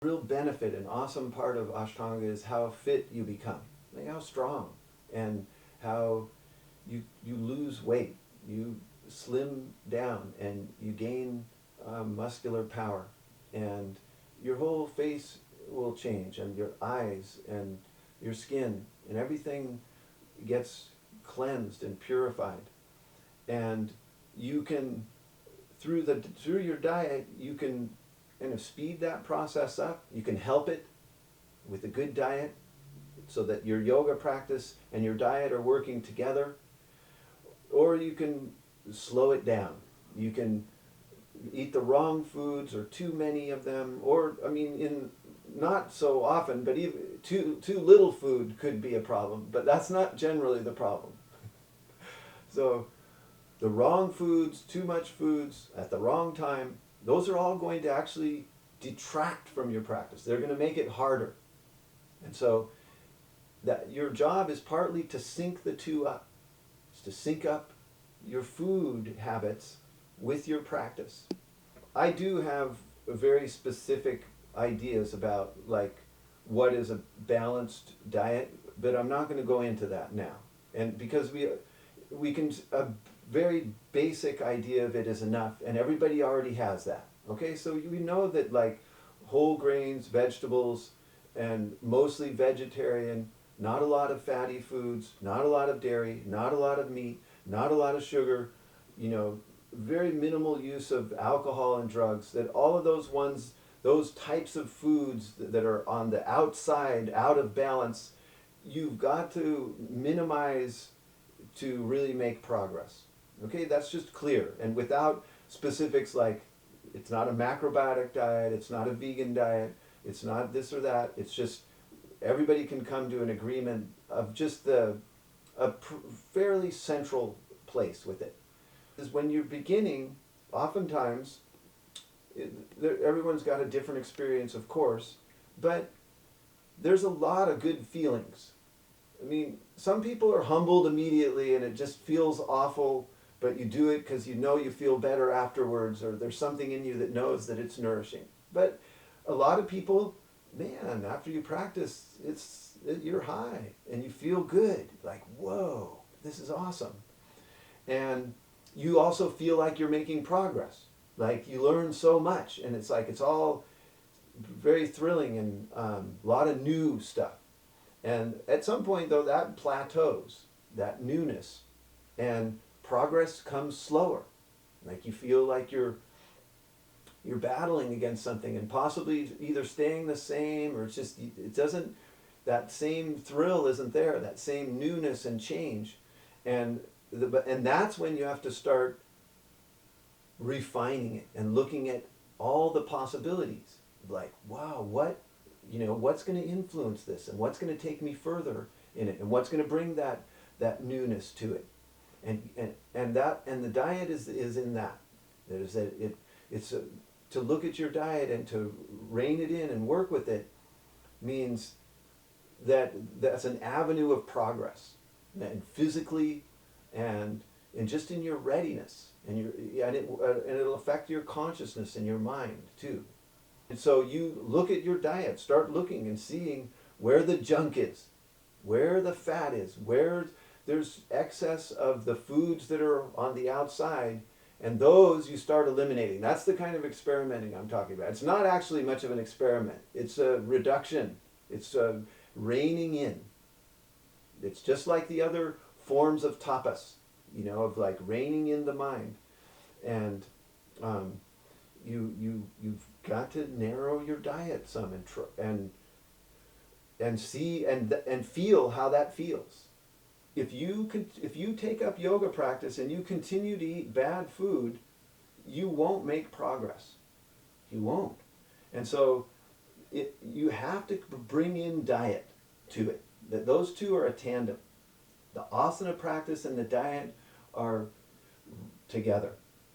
Real benefit and awesome part of Ashtanga is how fit you become, like how strong, and how you lose weight, you slim down, and you gain muscular power, and your whole face will change, and your eyes and your skin and everything gets cleansed and purified. And you can, through your diet, you can kind of speed that process up. You can help it with a good diet so that your yoga practice and your diet are working together. Or you can slow it down. You can eat the wrong foods or too many of them, or I mean, in not so often, but even too little food could be a problem, but that's not generally the problem. So the wrong foods, too much foods at the wrong time, those are all going to actually detract from your practice. They're going to make it harder. And so that your job is partly to sync the two up. It's to sync up your food habits with your practice. I do have very specific ideas about like what is a balanced diet, but I'm not going to go into that now. And because we can, a very basic idea of it is enough, and everybody already has that. Okay, so we know that like whole grains, vegetables, and mostly vegetarian, not a lot of fatty foods, not a lot of dairy, not a lot of meat, not a lot of sugar, you know, very minimal use of alcohol and drugs, that all of those ones, those types of foods that are on the outside, out of balance, you've got to minimize to really make progress. Okay, that's just clear. And without specifics like it's not a macrobiotic diet, it's not a vegan diet, it's not this or that, it's just everybody can come to an agreement of just fairly central place with it. Is when you're beginning, oftentimes, everyone's got a different experience, of course, but there's a lot of good feelings. I mean, some people are humbled immediately and it just feels awful, but you do it because you know you feel better afterwards, or there's something in you that knows that it's nourishing. But a lot of people, man, after you practice, you're high and you feel good, like, whoa, this is awesome. And you also feel like you're making progress, like you learn so much, and it's like it's all very thrilling and a lot of new stuff. And at some point, though, that plateaus, that newness, and progress comes slower. Like you feel like you're battling against something, and possibly either staying the same, or it's just, it doesn't, that same thrill isn't there, that same newness and change. And that's when you have to start refining it and looking at all the possibilities. Like, wow, what's going to influence this, and what's going to take me further in it, and what's going to bring that newness to it. And the diet is in that. To look at your diet and to rein it in and work with it means that's an avenue of progress, and physically and just in your readiness, and it'll affect your consciousness and your mind too. And so you look at your diet, start looking and seeing where the junk is, where the fat is, where there's excess of the foods that are on the outside, and those you start eliminating. That's the kind of experimenting I'm talking about. It's not actually much of an experiment. It's a reduction. It's a reining in. It's just like the other forms of tapas, of like reining in the mind. And you've got to narrow your diet some and see and feel how that feels. If you take up yoga practice and you continue to eat bad food, you won't make progress. You won't. And so you have to bring in diet to it. That those two are a tandem. The asana practice and the diet are together.